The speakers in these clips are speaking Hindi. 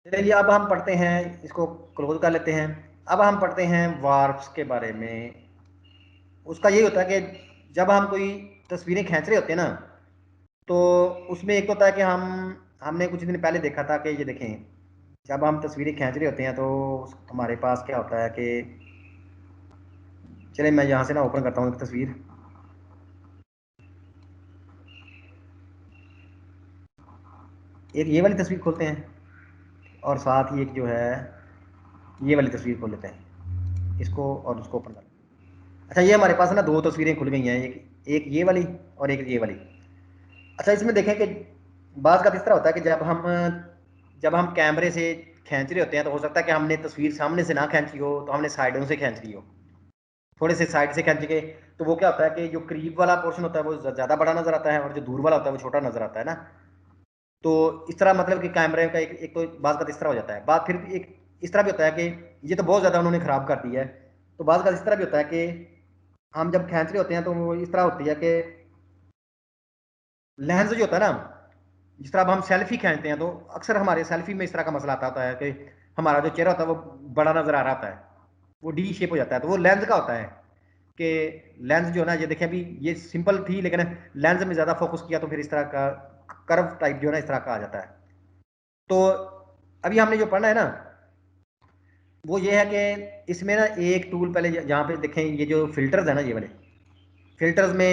चलिए अब हम पढ़ते हैं, इसको क्लोज कर लेते हैं। अब हम पढ़ते हैं वार्प्स के बारे में। उसका यही होता है कि जब हम कोई तस्वीरें खींच रहे होते हैं ना, तो उसमें एक तो होता है कि हमने कुछ दिन पहले देखा था कि ये देखें, जब हम तस्वीरें खींच रहे होते हैं तो हमारे पास क्या होता है कि, चले मैं यहाँ से ना ओपन करता हूँ एक तस्वीर। एक ये वाली तस्वीर खोलते हैं और साथ ही एक जो है ये वाली तस्वीर खोल लेते हैं, इसको और उसको ओपन कर लेते हैं। अच्छा, ये हमारे पास ना दो तस्वीरें खुल गई हैं, एक एक ये वाली और एक ये वाली। अच्छा, इसमें देखें कि बात का इस तरह होता है कि जब हम कैमरे से खींच रहे होते हैं तो हो सकता है कि हमने तस्वीर सामने से ना खींची हो, तो हमने साइडों से खींच ली हो, थोड़े से साइड से खींच के। तो वो क्या होता है कि जो करीब वाला पोर्शन होता है वो ज़्यादा बड़ा नजर आता है और जो दूर वाला होता है वो छोटा नजर आता है ना। तो इस तरह मतलब कि कैमरे का एक तो बात का इस तरह हो जाता है। बात फिर एक इस तरह भी होता है कि ये तो बहुत ज़्यादा उन्होंने ख़राब कर दिया है। तो बात का इस तरह भी होता है कि हम जब खींच रहे होते हैं तो वो इस तरह होती है कि लेंस जो होता है ना, जिस तरह अब हम सेल्फी खींचते हैं तो अक्सर हमारे सेल्फी में इस तरह का मसला आता होता है कि हमारा जो चेहरा होता है वो बड़ा नजर आ रहा होता है, वो डी शेप हो जाता है। तो वो लेंस का होता है कि लेंस जो है ना, ये देखें अभी ये सिंपल थी लेकिन लेंस में ज़्यादा फोकस किया तो फिर इस तरह का कर्व टाइप जो है ना इस तरह का आ जाता है। तो अभी हमने जो पढ़ना है ना वो ये है कि इसमें ना एक टूल पहले जहाँ पे देखें, ये जो फिल्टर्स है ना, ये वाले फिल्टर्स में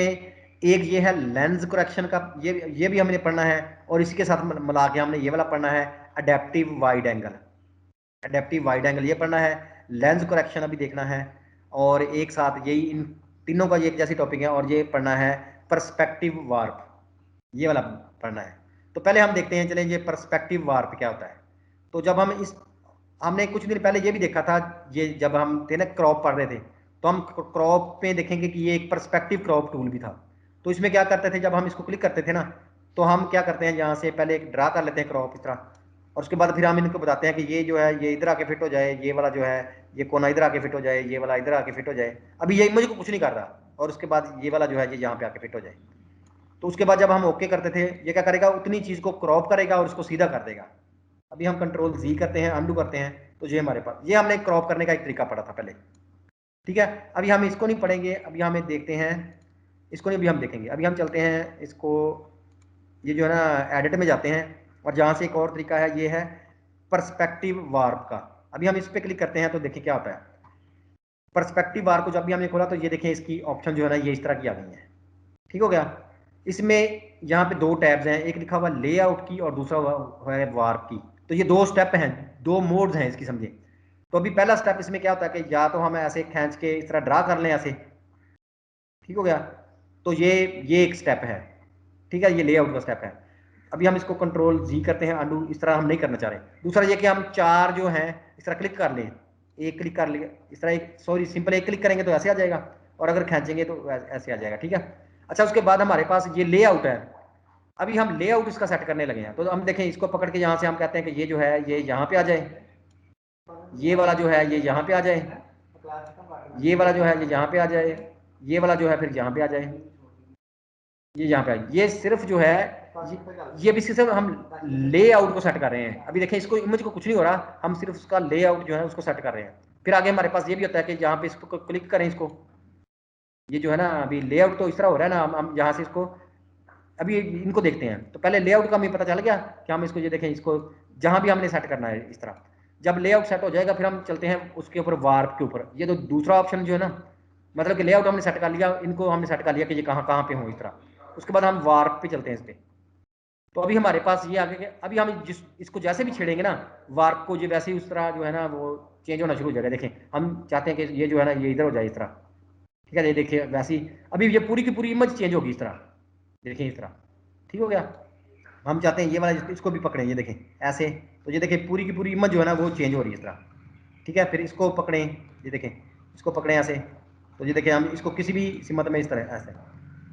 एक ये है लेंस करेक्शन का, ये भी हमने पढ़ना है। और इसके साथ मिला के हमने ये वाला पढ़ना है, adaptive wide angle. Adaptive wide angle ये पढ़ना है, लेंस करेक्शन अभी देखना है। और एक साथ यही इन तीनों का ये एक जैसी टॉपिक है। और ये पढ़ना है पर्सपेक्टिव वार्प, ये वाला पढ़ना है। तो पहले हम देखते हैं, चलें ये पर्सपेक्टिव वार्प क्या होता है। तो जब हम इस हमने कुछ दिन पहले ये भी देखा था, ये जब हम थे ना क्रॉप पढ़ रहे थे, तो हम क्रॉप पे देखेंगे कि ये एक पर्सपेक्टिव क्रॉप टूल भी था। तो इसमें क्या करते थे, जब हम इसको क्लिक करते थे ना, तो हम क्या करते हैं, यहाँ से पहले एक ड्रा कर लेते हैं क्रॉप इस तरह। और उसके बाद फिर हम इनको बताते हैं कि ये जो है ये इधर आके फिट हो जाए, ये वाला जो है ये कोना इधर आके फिट हो जाए, ये वाला इधर आके फिट हो जाए। अभी ये इमेज को कुछ नहीं कर रहा, और उसके बाद ये वाला जो है ये यहाँ पे आके फिट हो जाए। तो उसके बाद जब हम ओके करते थे, ये क्या करेगा, उतनी चीज को क्रॉप करेगा और उसको सीधा कर देगा। अभी हम कंट्रोल जी करते हैं, अंडू करते हैं, तो ये हमारे पास, ये हमने क्रॉप करने का एक तरीका पढ़ा था पहले। ठीक है, अभी हम इसको नहीं पढ़ेंगे, अभी हमें देखते हैं, इसको नहीं अभी हम देखेंगे। अभी हम चलते हैं इसको, ये जो है ना एडिट में जाते हैं, और जहाँ से एक और तरीका है ये है पर्सपेक्टिव वार्प का। अभी हम इस पर क्लिक करते हैं तो देखिए क्या होता है। पर्सपेक्टिव वार्प को जब भी हमने खोला तो ये देखें इसकी ऑप्शन जो है ना ये इस तरह की आ गई है। ठीक हो गया। इसमें यहाँ पे दो टैब्स हैं, एक लिखा हुआ लेआउट की और दूसरा हुआ है वार्प की। तो ये दो स्टेप हैं, दो मोड्स हैं इसकी, समझे। तो अभी पहला स्टेप इसमें क्या होता है कि या तो हम ऐसे खींच के इस तरह ड्रा कर लें ऐसे, ठीक हो गया। तो ये एक स्टेप है, ठीक है, ये लेआउट का स्टेप है। अभी हम इसको कंट्रोल जी करते हैं, अंडू, इस तरह हम नहीं करना चाह रहे। दूसरा ये कि हम चार जो हैं इस तरह क्लिक कर लें, एक क्लिक कर लिया इस तरह, एक सॉरी सिंपल एक क्लिक करेंगे तो ऐसे आ जाएगा, और अगर खींचेंगे तो ऐसे आ जाएगा। ठीक है। अच्छा, उसके बाद हमारे पास ये लेआउट है। अभी हम लेआउट इसका सेट करने लगे हैं, तो हम देखें इसको पकड़ के यहाँ से हम कहते हैं कि ये जो है ये यहाँ पे आ जाए, ये वाला जो है ये यहाँ पे आ जाए, ये वाला जो है ये यहाँ पे आ जाए, ये वाला जो है फिर यहाँ पे आ जाए, ये यहाँ पे आ जाए। ये सिर्फ जो है ये भी सिर्फ हम लेआउट को सेट कर रहे हैं। अभी देखें इसको इमेज को कुछ नहीं हो रहा, हम सिर्फ उसका लेआउट जो है उसको सेट कर रहे हैं। फिर आगे हमारे पास ये भी होता है कि जहाँ पे इसको क्लिक करें, इसको ये जो है ना अभी लेआउट तो इस तरह हो रहा है ना, हम यहाँ से इसको अभी इनको देखते हैं। तो पहले लेआउट का हमें पता चल गया कि हम इसको ये देखें, इसको जहां भी हमने सेट करना है इस तरह। जब लेआउट सेट हो जाएगा फिर हम चलते हैं उसके ऊपर वार्प के ऊपर। ये तो दूसरा ऑप्शन जो है ना, मतलब कि लेआउट हमने सेट कर लिया, इनको हमने सेट कर लिया कि ये कहाँ कहाँ पे हो इस तरह। उसके बाद हम वार्प पे चलते हैं इस पर। तो अभी हमारे पास ये आगे, अभी हम जिस इसको जैसे भी छेड़ेंगे ना वार्प को, ये वैसे ही उस तरह जो है ना वो चेंज होना शुरू हो जाएगा। देखें हम चाहते हैं कि ये जो है ना ये इधर हो जाए इस तरह। ठीक है, ये देखिए वैसी अभी ये पूरी की पूरी इमेज चेंज होगी इस तरह, देखिए इस तरह। ठीक हो गया। हम चाहते हैं ये वाला इसको भी पकड़ें, ये देखें ऐसे। तो ये देखें पूरी की पूरी इमेज जो है ना वो चेंज हो रही है इस तरह। ठीक है, फिर इसको पकड़ें, ये देखें इसको पकड़ें ऐसे। तो ये देखें हम इसको किसी भी सिमत में इस तरह ऐसे,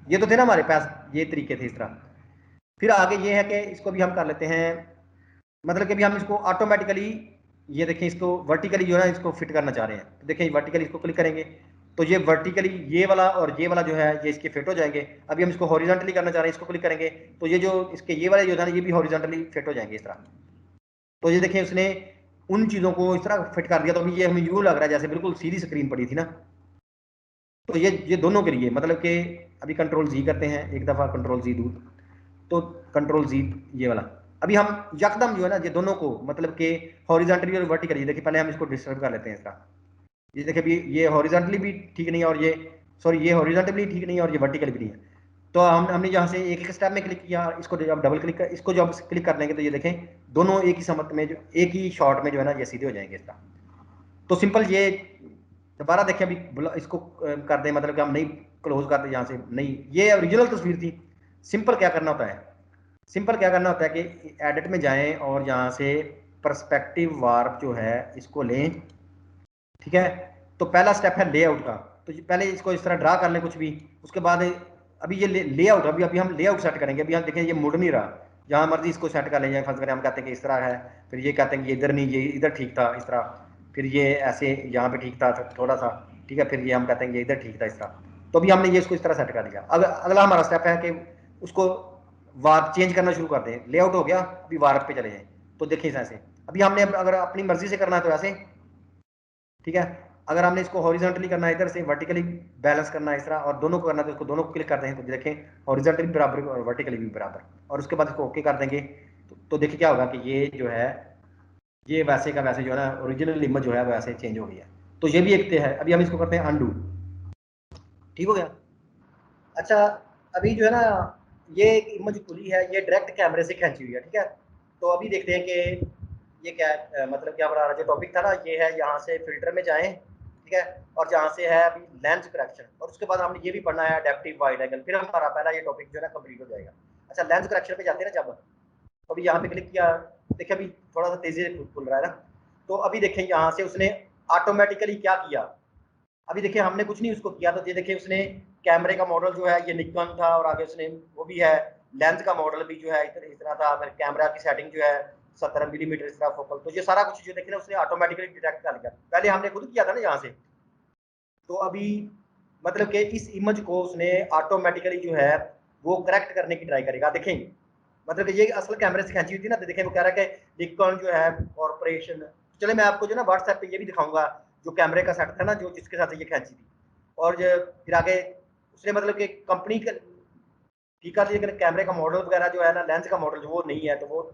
ये तो थे ना हमारे पास, ये तरीके थे इस तरह। फिर आगे ये है कि इसको भी हम कर लेते हैं, मतलब कि भी हम इसको ऑटोमेटिकली, ये देखें इसको वर्टिकली जो है ना इसको फिट करना चाह रहे हैं। तो देखें वर्टिकली इसको क्लिक करेंगे तो ये वर्टिकली ये वाला और ये वाला जो है ये इसके फिट हो जाएंगे। अभी हम इसको हॉरिजॉन्टली करना चाह रहे हैं, इसको क्लिक करेंगे तो ये जो इसके ये वाले जो है ना ये भी हॉरिजॉन्टली फिट हो जाएंगे इस तरह। तो ये देखें उसने उन चीज़ों को इस तरह फिट कर दिया, तो अभी ये हमें यूँ लग रहा है जैसे बिल्कुल सीधी स्क्रीन पड़ी थी ना। तो ये दोनों के लिए मतलब कि अभी कंट्रोल जी करते हैं एक दफ़ा, कंट्रोल जी दूर, तो कंट्रोल जी ये वाला। अभी हम यकदम जो है ना ये दोनों को मतलब कि हॉरिजॉन्टली और वर्टिकली, देखिए पहले हम इसको डिस्टर्ब कर लेते हैं इसका। ये देखिए अभी ये हॉरिजॉन्टली भी ठीक नहीं है और ये सॉरी ये हॉरिजॉन्टली ठीक नहीं है और ये वर्टिकली भी नहीं है। तो हमने यहाँ से एक एक स्टेप में क्लिक किया, इसको जब डबल क्लिक कर, इसको जब क्लिक कर लेंगे तो ये देखें दोनों एक ही समत में, जो एक ही शॉट में जो है ना ये सीधे हो जाएंगे इसका। तो सिंपल ये दोबारा देखें अभी इसको कर दें, मतलब कि हम नहीं क्लोज कर दें यहाँ से, नहीं ये ओरिजिनल तस्वीर थी। सिंपल क्या करना होता है, सिंपल क्या करना होता है कि एडिट में जाएं और यहाँ से पर्सपेक्टिव वार्प जो है इसको लें, ठीक है। तो पहला स्टेप है लेआउट का, तो पहले इसको इस तरह ड्रा कर लें कुछ भी, उसके बाद अभी ये लेआउट अभी अभी हम लेआउट सेट करेंगे। अभी हम देखें ये मुड़ नहीं रहा, जहाँ मर्जी इसको सेट कर लें। फर्ज करें हम कहते हैं कि इस तरह है, फिर ये कहते हैं कि इधर नहीं, ये इधर ठीक था इस तरह, फिर ये ऐसे यहाँ पे ठीक था थोड़ा सा, ठीक है, फिर ये हम कहते हैं कि इधर ठीक था इस तरह। तो अभी हमने ये इसको इस तरह सेट कर लिया। अब अगला हमारा स्टेप है कि उसको वार्प चेंज करना शुरू कर दें। लेआउट हो गया, अभी वार्प पे चले जाएं। तो देखिए ऐसे अभी हमने अगर अपनी मर्जी से करना है तो ऐसे, ठीक है। अगर हमने इसको हॉरिजॉन्टली करना है, इधर से वर्टिकली बैलेंस करना है इस तरह, और दोनों को करना है तो इसको दोनों को क्लिक करते हैं तो देखें हॉरिजॉन्टली भी बराबर और वर्टिकली भी बराबर, और उसके बाद इसको ओके कर देंगे। तो देखिए क्या होगा कि ये जो है ये वैसे का वैसे जो है ना ओरिजिनल इमेज जो है वैसे चेंज हो गई है। तो ये भी एक है। अभी हम इसको करते हैं अनडू, ठीक हो गया। अच्छा अभी जो है ना ये एक इमेज खुली है, ये डायरेक्ट कैमरे से खींची हुई है, ठीक है। तो अभी देखते हैं कि ये क्या मतलब क्या बना रहा है। जो टॉपिक था ना ये है, यहाँ से फिल्टर में जाएं, ठीक है, और जहाँ से है अभी लेंस करेक्शन, और उसके बाद हमने ये भी पढ़ना है अडेप्टिव वाइड एंगल, फिर हमारा पहला ये टॉपिक जो है ना कंप्लीट हो जाएगा। अच्छा लेंस करेक्शन पे जाते हैं ना जब, तो अभी यहाँ पे क्लिक किया, देखिए अभी थोड़ा सा तेजी से खुल रहा है ना। तो अभी देखें यहाँ से उसने ऑटोमेटिकली क्या किया, अभी देखिए हमने कुछ नहीं उसको किया। तो ये देखिए उसने कैमरे का मॉडल जो है ये निकॉन था, और आगे उसने वो भी है लेंस का मॉडल भी जो है इतना था, फिर कैमरा की सेटिंग जो है 17 मिलीमीटर इस तरह फोकल। तो ये सारा कुछ जो देखिए ना उसने ऑटोमेटिकली डिटेक्ट कर लिया, पहले हमने खुद किया था ना यहाँ से। तो अभी मतलब कि इस इमेज को उसने ऑटोमेटिकली जो है वो करेक्ट करने की ट्राई करेगा। देखें मतलब कि ये असल कैमरे से खींची हुई थी ना, तो देखें वो कह रहा है कि निकॉन जो है कॉर्पोरेशन। चले मैं आपको जो ना व्हाट्सएप पे ये भी दिखाऊंगा जो कैमरे का सेट था ना, जो जिसके साथ ये खींची थी। और जो फिर आगे उसने मतलब कि कंपनी का ठीक है, लेकिन कैमरे का मॉडल वगैरह जो है ना, लेंस का मॉडल जो वो नहीं है, तो वो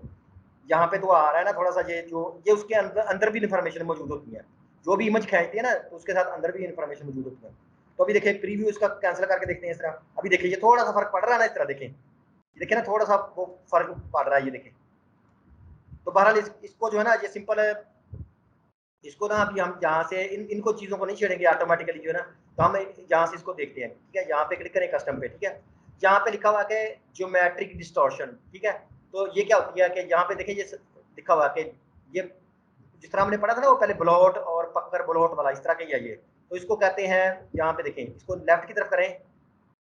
यहाँ पे तो आ रहा है ना थोड़ा सा, ये जो ये उसके अंदर अंदर भी इंफॉर्मेशन मौजूद होती है। जो भी इमेज खींचती है ना तो उसके साथ अंदर भी इंफॉर्मेशन मौजूद होती है। तो अभी देखिए प्रीव्यू इसका कैंसिल करके देखते हैं इस तरह। अभी देखिए ये थोड़ा सा फर्क पड़ रहा है ना इस तरह, देखें देखिए ना थोड़ा सा वो फर्क पड़ रहा है, ये देखें। तो बहरहाल इसको जो है ना ये सिंपल है, इसको ना अभी हम यहाँ से इनको चीज़ों को नहीं छेड़ेंगे ऑटोमेटिकली जो है ना। तो हम यहाँ से इसको देखते हैं, ठीक है। यहाँ पे क्लिक करें कस्टम पे, ठीक है। यहाँ पे लिखा हुआ है ज्योमेट्रिक डिस्टॉर्शन, ठीक है। तो ये क्या होती है कि यहाँ पे देखिए ये लिखा हुआ है कि ये जिस तरह हमने पढ़ा था ना वो पहले ब्लॉट और पक्कर ब्लॉट वाला, इस तरह के ये तो इसको कहते हैं। यहाँ पे देखें इसको लेफ्ट की तरफ करें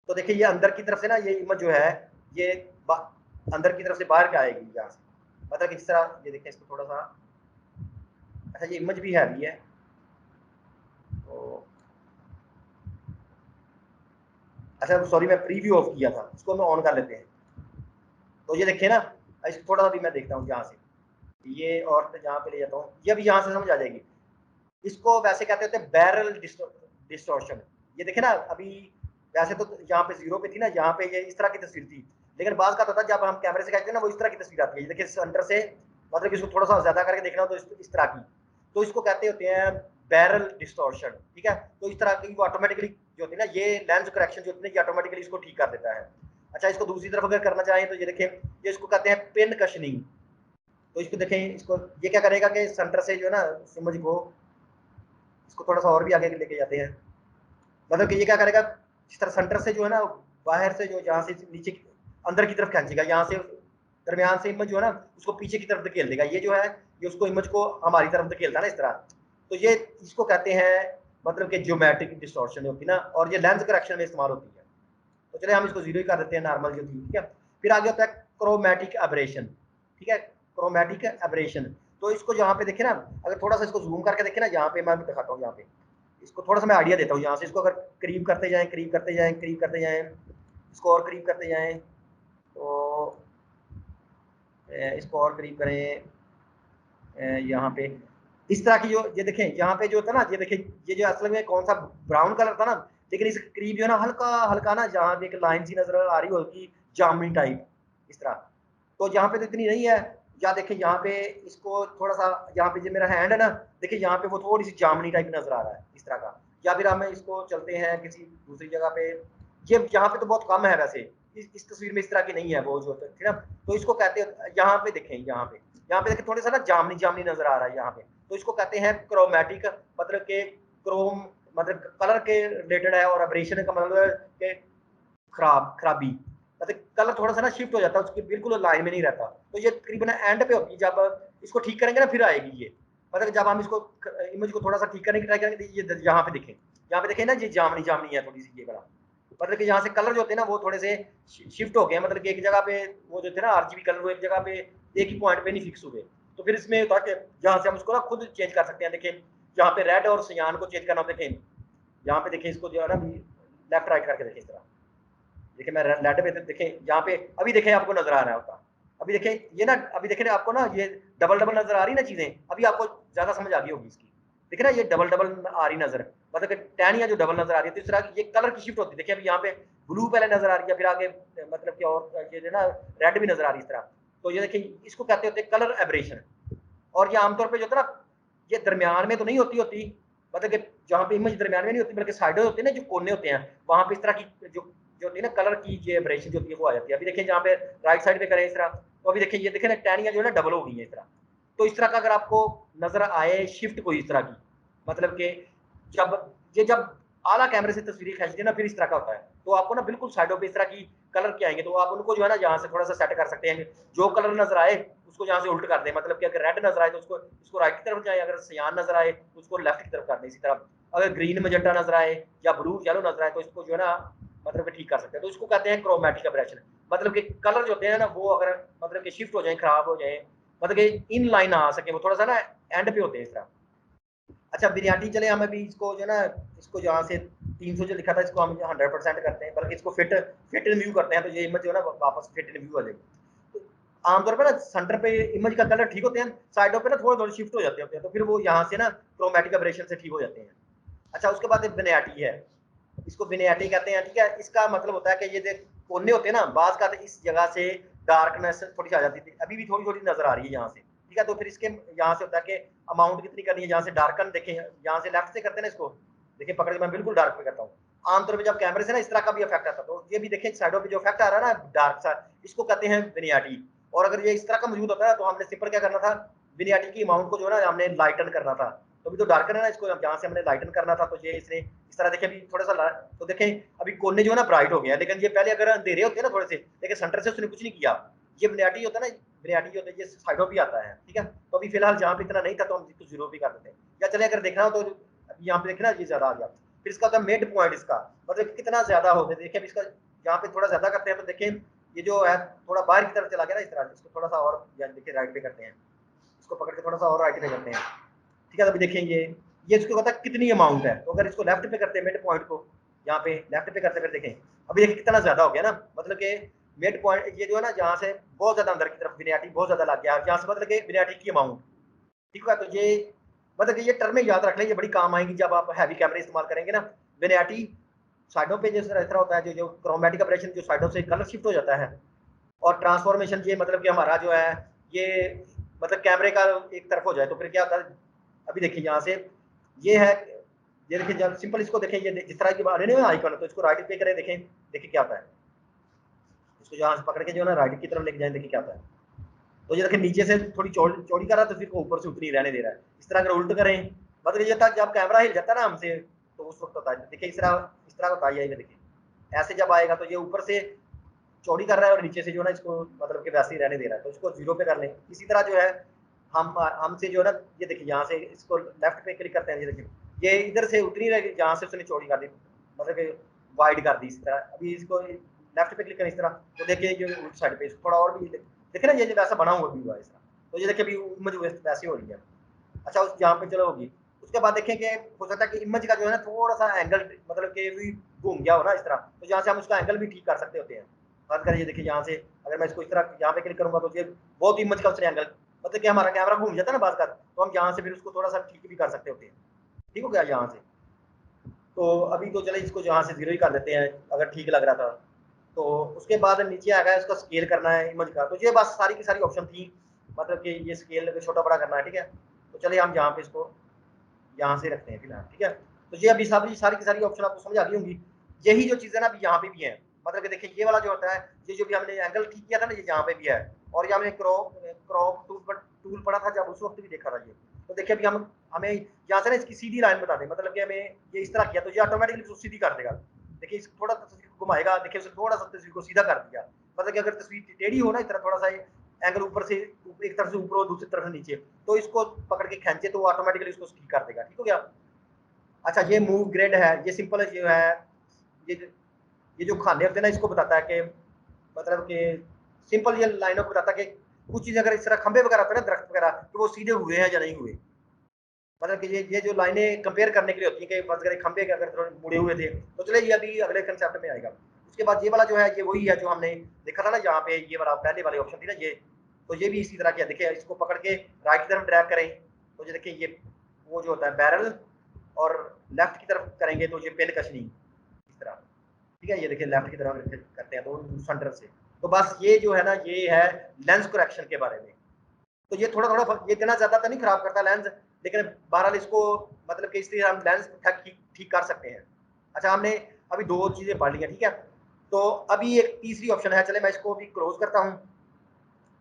तो देखिए ये अंदर की तरफ से ना ये इमेज जो है ये अंदर की तरफ से बाहर क्या आएगी यहाँ से, मतलब इस तरह। ये देखें इसको थोड़ा सा, अच्छा ये इमेज भी हैवी है तो अच्छा सॉरी मैं प्रीव्यू ऑफ किया था, इसको मैं ऑन कर लेते हैं। तो ये देखिए ना, इसको थोड़ा सा भी मैं देखता हूँ यहाँ से, ये और यहाँ पे ले जाता हूँ, ये भी यहाँ से समझ आ जाएगी। इसको वैसे कहते होते हैं बैरल डिस्टॉर्शन। ये देखे ना अभी वैसे तो यहाँ पे 0 पे थी ना, यहाँ पे ये इस तरह की तस्वीर थी, लेकिन बात का तो था जब हम कैमरे से खींचते हैं ना वो इस तरह की तस्वीर आती है। देखिए सेंटर से मतलब इसको थोड़ा सा ज्यादा करके देखना हो तो इस तरह की, तो इसको कहते होते हैं बैरल डिस्टॉर्शन, ठीक है। तो इस तरह की वो ऑटोमेटिकली जो होती है ना ये लेंस करेक्शन जो होती है ये ऑटोमेटिकली इसको ठीक कर देता है। अच्छा इसको दूसरी तरफ अगर करना चाहें तो ये देखें, ये इसको कहते हैं पिन कशनिंग। तो इसको देखें, इसको ये क्या करेगा कि सेंटर से जो है ना इमेज को इसको थोड़ा सा और भी आगे लेके जाते हैं। मतलब कि ये क्या करेगा, जिस तरह सेंटर से जो है ना बाहर से जो यहाँ से नीचे अंदर की तरफ खींचेगा, यहाँ से दरमियान से इमेज जो है ना उसको पीछे की तरफ धकेल देगा। ये जो है ये उसको इमेज को हमारी तरफ धकेलता है ना इस तरह। तो ये इसको कहते हैं मतलब कि ज्योमेट्रिक डिस्टॉर्शन होती है ना, और ये लेंस करेक्शन में इस्तेमाल होती है। तो चले हम इसको जीरो ही कर देते हैं, नॉर्मल जो थी, ठीक है। फिर आगे होता है क्रोमैटिक एब्रेशन, ठीक है, क्रोमैटिक एब्रेशन। तो इसको यहाँ पे देखे ना, अगर थोड़ा सा इसको जूम करके देखे ना, यहाँ पे मैं दिखाता हूँ, यहाँ पे इसको थोड़ा सा मैं आइडिया देता हूँ। यहाँ से इसको अगर करीब करते जाएं, करीब करते जाएं, करीब करते जाएं, इसको और करीब करते जाएं, तो इसको और करीब करें, यहाँ पे इस तरह की जो ये देखें यहाँ पे जो था ना, ये देखें ये जो असल में कौन सा ब्राउन कलर था ना, लेकिन इस करीब जो है ना हल्का हल्का ना जहाँ पे एक लाइन सी नजर आ रही होगी जामुनी टाइप इस तरह। तो यहाँ पे तो इतनी नहीं है, या देखिए यहाँ पे इसको थोड़ा सा यहाँ पे जो मेरा हैंड है ना, देखिए यहाँ पे वो थोड़ी सी जामुनी टाइप नजर आ रहा है इस तरह का। या फिर हम इसको चलते हैं किसी दूसरी जगह पे, ये यहाँ पे तो बहुत कम है वैसे, इस तस्वीर में इस तरह की नहीं है वो जो है ना। तो इसको कहते हैं यहाँ पे देखें, यहाँ पे देखिए थोड़ा सा ना जामनी जामनी नजर आ रहा है यहाँ पे, तो इसको कहते हैं क्रोमैटिक, मतलब के क्रोम मतलब कलर के रिलेटेड है, और एब्रेशन का मतलब के खराबी, मतलब कलर थोड़ा सा ना शिफ्ट हो जाता है, उसकी बिल्कुल लाइन में नहीं रहता। तो ये तकरीबन एंड पे होगी, जब इसको ठीक करेंगे ना फिर आएगी ये, मतलब जब हम इसको इमेज को थोड़ा सा ठीक करने की ट्राई करेंगे, ये यहाँ पे देखें ना, ये जामनी जामनी है थोड़ी सी ये बड़ा, मतलब कि यहाँ से कलर जो होते हैं ना वो थोड़े से शिफ्ट हो गए, मतलब कि एक जगह पे वो जो थे ना आरजीबी कलर, वो एक जगह पे एक ही पॉइंट पे नहीं फिक्स हुए। तो फिर इसमें होता है कि यहाँ से हम उसको ना खुद चेंज कर सकते हैं। देखें यहाँ पे रेड और सियान को चेंज करना, देखें यहाँ पे देखें इसको जो है ना लेफ्ट राइट करके देखें इस तरह, देखिए मैं रेड पे देखें यहाँ पे, अभी देखें आपको नजर आ रहा है होता, अभी देखें ये ना, अभी देखें आपको ना ये डबल डबल नजर आ रही ना चीजें, अभी आपको ज्यादा समझ आ गई होगी इसकी। देखिए ना ये डबल डबल आ रही नजर, मतलब कि टहनियां जो डबल नजर आ रही है, तो इस तरह ये कलर की शिफ्ट होती है। देखिए अभी यहाँ पे ब्लू पहले नजर आ रही है, फिर आगे मतलब कि और ये जो ना रेड भी नजर आ रही है इस तरह। तो ये देखिए इसको कहते होते हैं कलर एब्रेशन। और ये आमतौर पर जो होता है ना, ये दरमियान में तो नहीं होती, मतलब कि जहाँ पे इमेज दरमियान में नहीं होती, बल्कि साइडों होती है ना, जो कोने होते हैं वहां पे इस तरह की जो जो होती है ना कलर की ये एब्रेशन जो होती है वो आ जाती है। अभी देखिए जहाँ पे राइट साइड पे करें इस तरह, तो अभी देखिए ये देखें ना टहनियां जो है ना डबल हो गई है इस तरह। तो इस तरह का अगर आपको नजर आए शिफ्ट कोई इस तरह की, मतलब कि जब आला कैमरे से तस्वीरें खींचते हैं ना, फिर इस तरह का होता है। तो आपको ना बिल्कुल साइडों पे इस तरह की कलर के आएंगे, तो आप उनको जो है ना यहाँ से थोड़ा सा सेट कर सकते हैं, जो कलर नजर आए उसको यहाँ से उल्ट कर दें, मतलब कि अगर रेड नजर आए तो उसको राइट की तरफ जाए, अगर सियान नजर आए तो उसको लेफ्ट की तरफ कर दें इसी तरह। अगर ग्रीन मजेंटा नजर आए या ब्लू येलो नजर आए तो इसको जो है ना मतलब ठीक कर सकते हैं। तो इसको कहते हैं क्रोमैटिक एब्रेशन, मतलब कि कलर जो होते हैं ना वो अगर मतलब कि शिफ्ट हो जाए, खराब हो जाए, मतलब कि इन लाइन आ सके, वो थोड़ा सा ना एंड पे होते हैं इस तरह। अच्छा बिरियानी चले, हम अभी इसको जो ना इसको जहाँ से 300 जो लिखा था इसको हम 100% करते हैं, बल्कि इसको फिट इन व्यू करते हैं, तो ये इमेज जो है ना वापस फिट इन व्यू आ जाएगी। तो आमतौर पर ना सेंटर पे इमेज का कलर ठीक होते हैं, साइडों पे ना थोड़े थोड़े शिफ्ट हो जाते हैं, तो फिर वो यहाँ से ना क्रोमैटिक एब्रेशन से ठीक हो जाते हैं। अच्छा उसके बाद एक विनायटी है, इसको विनायटी कहते हैं, ठीक है। इसका मतलब होता है कि ये देख कोने होते हैं ना, बाज का इस जगह से डार्कनेस थोड़ी सी आ जाती थी, अभी भी थोड़ी थोड़ी नजर आ रही है यहाँ से, ठीक है। तो फिर इसके यहाँ से होता है कि अमाउंट कितनी करनी है, यहाँ से डार्कन देखें, यहाँ से लेफ्ट से करते हैं ना इसको, देखिए पकड़ के मैं बिल्कुल डार्क पे करता हूँ। आमतौर पर जब कैमरे से ना इस तरह का भी इफेक्ट आता है, तो ये भी देखें साइडों पे जो इफेक्ट आ रहा है ना डार्क सा, इसको कहते हैं विनायटी। और अगर ये इस तरह का मौजूद होता है तो हमने सिंपल क्या करना था, विनायटी की अमाउंट को जो है ना हमने लाइटन करना था। तो अभी तो डार्कन है ना, इसको जहाँ से हमने लाइटन करना था, तो ये इसने इस तरह देखें अभी थोड़ा सा, तो देखें अभी कोने जो है ना ब्राइट हो गया, लेकिन ये पहले अगर अंधेरे होते हैं ना थोड़े से, लेकिन सेंटर से उसने कुछ नहीं किया। ये बुनियादी होता है ना, बुनियादी होता है, ये साइडों भी आता है, ठीक है। तो अभी फिलहाल जहाँ पे इतना नहीं था तो हम इसको जीरो भी कर देते हैं, या चले अगर देखना हो तो अभी यहाँ पे देखना ये ज्यादा आ गया। फिर इसका होता है मिड पॉइंट, इसका मतलब कितना ज्यादा होते देखिए। अभी इसका यहाँ पे थोड़ा ज्यादा करते हैं तो देखें ये जो है थोड़ा बाहर की तरफ चला गया ना इस तरह, इसको थोड़ा सा और देखिए राइट पे करते हैं, इसको पकड़ के थोड़ा सा और राइट पे करते हैं, ठीक है। तो अभी देखें ये इसको पता कितनी अमाउंट है, तो अगर इसको लेफ्ट पे करते हैं मिड पॉइंट को, यहाँ पे लेफ्ट पे करते फिर देखें अभी देखिए कितना ज्यादा हो गया ना, मतलब कि मिड पॉइंट ये जो है ना जहाँ से बहुत ज्यादा अंदर की तरफ विनायटी बहुत ज्यादा लग गया, यहाँ से मतलब कि विनायटी की अमाउंट, ठीक है। तो ये मतलब कि ये टर्में याद रख लें, ये बड़ी काम आएंगी जब आप हैवी कैमरे इस्तेमाल करेंगे ना। विनायटी साइडों पे जैसे ऐसा होता है, जो क्रोमैटिक ऑपरेशन जो साइडों से कलर शिफ्ट हो जाता है, और ट्रांसफॉर्मेशन ये मतलब कि हमारा जो है ये मतलब कैमरे का एक तरफ हो जाए, तो फिर क्या होता है अभी देखिए यहाँ से ये है, ये देखिए जब सिंपल इसको देखें, ये जिस तरह की बात है आइकन, तो इसको राइट पे करें, देखें देखिए क्या होता है, इसको यहाँ से पकड़ के जो है ना राइट की तरफ लेके जाए, देखिए क्या होता है। तो ये देखिए नीचे से थोड़ी चौड़ी कर रहा है, तो फिर ऊपर से उतनी रहने दे रहा है। इस तरह अगर उल्ट करें, मतलब ये था जब कैमरा हिल जाता है ना हमसे, तो उस वक्त होता है देखिए इस तरह होता है, ये देखिए ऐसे जब आएगा तो ये ऊपर से चौड़ी कर रहा है और नीचे से जो है ना इसको मतलब कि वैसे ही रहने दे रहा है, तो इसको जीरो पे कर लें। इसी तरह जो है हम हमसे जो है ना ये देखिए यहाँ से इसको लेफ्ट पे क्लिक करते हैं, ये देखिए ये इधर से उतनी रहेगी जहाँ से उसने चौड़ी कर दी, मतलब कि वाइड कर दी इस तरह। अभी इसको लेफ्ट पे क्लिक करें इस तरह, तो देखिए ये उल्टी साइड पे थोड़ा और भी देखिए ना, ये वैसा बना हुआ भी हुआ है इस तरह। तो ये देखिए अभी इमेज वैसी हो रही है। अच्छा उस यहाँ पे चलो होगी, उसके बाद देखें कि हो सकता है कि इमेज का जो है ना थोड़ा सा एंगल मतलब कि भी घूम गया हो ना इस तरह, तो यहाँ से हम उसका एंगल भी ठीक कर सकते होते हैं। बात करें ये देखिए यहाँ से अगर मैं इसको इस तरह यहाँ पे क्लिक करूंगा तो ये बहुत इमेज का उसने एंगल मतलब कि हमारा कैमरा घूम जाता है ना बात का, तो हम यहाँ से फिर उसको थोड़ा सा ठीक भी कर सकते होते हैं। ठीक हो गया यहाँ से। तो अभी तो चले इसको यहाँ से 0 ही कर देते हैं अगर ठीक लग रहा था। तो उसके बाद नीचे आ गया इसका स्केल करना है इमेज का। तो ये बस सारी की सारी ऑप्शन थी, मतलब कि ये स्केल छोटा बड़ा करना है। ठीक है, तो चलिए हम यहाँ पे इसको यहाँ से रखते हैं फिलहाल। ठीक है, तो ये अभी सारी की सारी ऑप्शन आपको समझ आ गई होंगी। यही जो चीज़ है ना अभी यहाँ पे भी है, मतलब कि देखिए ये वाला जो होता है, ये जो भी हमने एंगल ठीक किया था ना, ये यहाँ पे भी है। और ये हमने क्रॉप टूल पड़ा था जब उस वक्त भी देखा था ये। तो देखिए अभी हम हमें यहाँ से ना इसकी सीधी लाइन बता दें, मतलब कि हमें ये इस तरह किया तो ये ऑटोमेटिकली उसको सीधी कर देगा। देखिए इस थोड़ा तस्वीर को घुमाएगा, देखिए उसने थोड़ा सा तस्वीर को सीधा कर दिया। मतलब कि अगर तस्वीर टेढ़ी हो ना इस तरह थोड़ा सा एंगल ऊपर से एक तरफ से ऊपर और दूसरी तरफ से नीचे, तो इसको पकड़ के खींचे तो वो ऑटोमेटिकली इसको ठीक कर देगा। ठीक हो गया। अच्छा ये मूव ग्रेड है, ये सिंपल जो है, ये ये जो खाने होते हैं ना इसको बताता है कि मतलब कि सिंपल ये लाइनों को बताता है कि कुछ चीज़ अगर इस तरह खंबे वगैरह होते हैं ना, दरख्त वगैरह, तो वो सीधे हुए हैं या नहीं हुए। मतलब कि ये जो लाइनें कंपेयर करने के लिए होती हैं कि फर्ज करें खंबे के अगर थोड़े मुड़े हुए थे, तो चले ये अभी अगले कंसेप्ट में आएगा। उसके बाद ये वाला जो है ये वही है जो हमने देखा था ना, यहाँ पे ये वाला पहले वाले ऑप्शन थी ना ये, तो ये भी इसी तरह किया। देखिए इसको पकड़ के राइट की तरफ ड्रैग करें तो ये देखिए ये वो जो होता है बैरल, और लेफ्ट की तरफ करेंगे तो ये पेन कशनी इस तरह। ठीक है, ये देखिए लेफ्ट की तरफ करते हैं तो सेंटर से। तो बस ये जो है ना ये है लेंस करेक्शन के बारे में। तो ये थोड़ा थोड़ा ये इतना ज्यादा तो नहीं खराब करता लेंस, लेकिन बहरहाल इसको मतलब कि इसलिए हम लेंस ठीक कर सकते हैं। अच्छा हमने अभी दो चीजें पढ़ ली हैं। ठीक है, तो अभी एक तीसरी ऑप्शन है, चले मैं इसको अभी क्लोज करता हूँ।